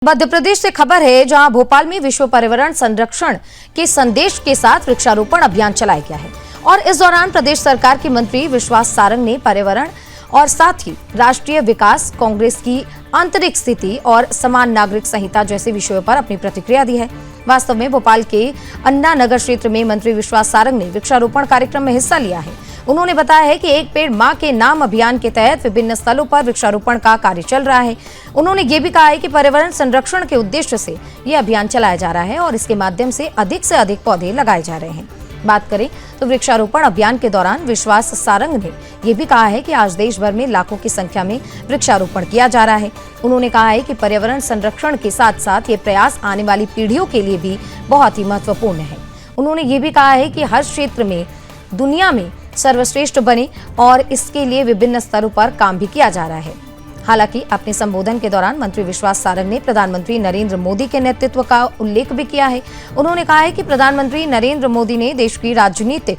मध्य प्रदेश से खबर है, जहां भोपाल में विश्व पर्यावरण संरक्षण के संदेश के साथ वृक्षारोपण अभियान चलाया गया है और इस दौरान प्रदेश सरकार के मंत्री विश्वास सारंग ने पर्यावरण और साथ ही राष्ट्रीय विकास, कांग्रेस की आंतरिक स्थिति और समान नागरिक संहिता जैसे विषयों पर अपनी प्रतिक्रिया दी है। वास्तव में भोपाल के अन्ना नगर क्षेत्र में मंत्री विश्वास सारंग ने वृक्षारोपण कार्यक्रम में हिस्सा लिया है। उन्होंने बताया है कि एक पेड़ मां के नाम अभियान के तहत विभिन्न स्थलों पर वृक्षारोपण का कार्य चल रहा है। उन्होंने ये भी कहा है कि पर्यावरण संरक्षण के उद्देश्य से ये अभियान चलाया जा रहा है और इसके माध्यम से अधिक पौधे लगाए जा रहे हैं। बात करें तो वृक्षारोपण अभियान के दौरान विश्वास सारंग ने यह भी कहा है कि आज देश भर में लाखों की संख्या में वृक्षारोपण किया जा रहा है। उन्होंने कहा है कि पर्यावरण संरक्षण के साथ साथ ये प्रयास आने वाली पीढ़ियों के लिए भी बहुत ही महत्वपूर्ण है। उन्होंने ये भी कहा है कि हर क्षेत्र में दुनिया में सर्वश्रेष्ठ बने और इसके लिए विभिन्न स्तरों पर काम भी किया जा रहा है। हालांकि अपने संबोधन के दौरान मंत्री विश्वास सारंग ने प्रधानमंत्री नरेंद्र मोदी के नेतृत्व का उल्लेख भी किया है। उन्होंने कहा है कि प्रधानमंत्री नरेंद्र मोदी ने देश की राजनीति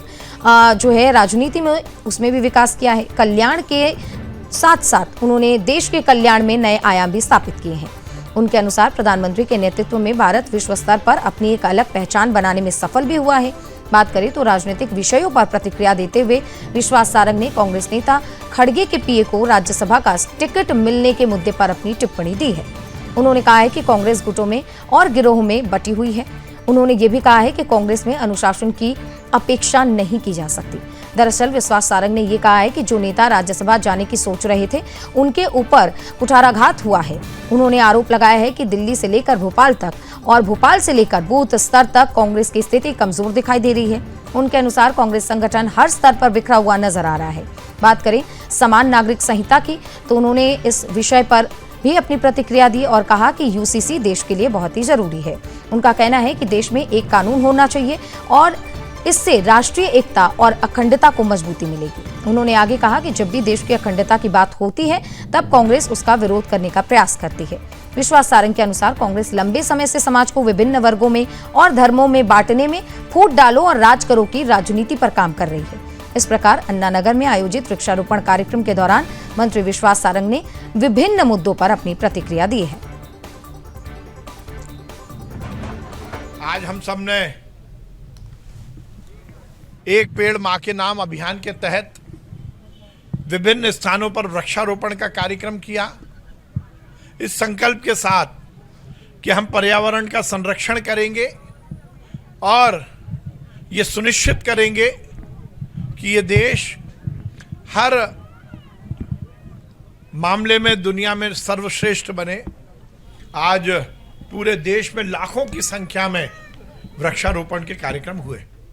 में उसमें भी विकास किया है। कल्याण के साथ साथ उन्होंने देश के कल्याण में नए आयाम भी स्थापित किए हैं। उनके अनुसार प्रधानमंत्री के नेतृत्व में भारत विश्व स्तर पर अपनी एक अलग पहचान बनाने में सफल भी हुआ है। बात करें तो राजनीतिक विषयों पर प्रतिक्रिया देते हुए विश्वास सारंग ने कांग्रेस नेता खड़गे के पीए को राज्यसभा का टिकट मिलने के मुद्दे पर अपनी टिप्पणी दी है। उन्होंने कहा है कि कांग्रेस गुटों में और गिरोहों में बटी हुई है। उन्होंने ये भी कहा है कि कांग्रेस में अनुशासन की अपेक्षा नहीं की जा सकती। दरअसल विश्वास सारंग ने ये कहा है कि जो नेता राज्यसभा जाने की सोच रहे थे, उनके ऊपर कुठाराघात हुआ है। उन्होंने आरोप लगाया है कि दिल्ली से लेकर भोपाल तक और भोपाल से लेकर बूथ स्तर तक कांग्रेस की स्थिति कमजोर दिखाई दे रही है। उनके अनुसार कांग्रेस संगठन हर स्तर पर बिखरा हुआ नजर आ रहा है। बात करें समान नागरिक संहिता की, तो उन्होंने इस विषय पर भी अपनी प्रतिक्रिया दी और कहा कि यूसीसी देश के लिए बहुत ही जरूरी है। उनका कहना है कि देश में एक कानून होना चाहिए और इससे राष्ट्रीय एकता और अखंडता को मजबूती मिलेगी। उन्होंने आगे कहा कि जब भी देश की अखंडता की बात होती है, तब कांग्रेस उसका विरोध करने का प्रयास करती है। विश्वास सारंग के अनुसार कांग्रेस लंबे समय से समाज को विभिन्न वर्गों में और धर्मों में बांटने में, फूट डालो और राज करो की राजनीति पर काम कर रही है। इस प्रकार अन्ना नगर में आयोजित वृक्षारोपण कार्यक्रम के दौरान मंत्री विश्वास सारंग ने विभिन्न मुद्दों पर अपनी प्रतिक्रिया दी है। आज हम सबने एक पेड़ मां के नाम अभियान के तहत विभिन्न स्थानों पर वृक्षारोपण का कार्यक्रम किया, इस संकल्प के साथ कि हम पर्यावरण का संरक्षण करेंगे और ये सुनिश्चित करेंगे कि ये देश हर मामले में दुनिया में सर्वश्रेष्ठ बने। आज पूरे देश में लाखों की संख्या में वृक्षारोपण के कार्यक्रम हुए।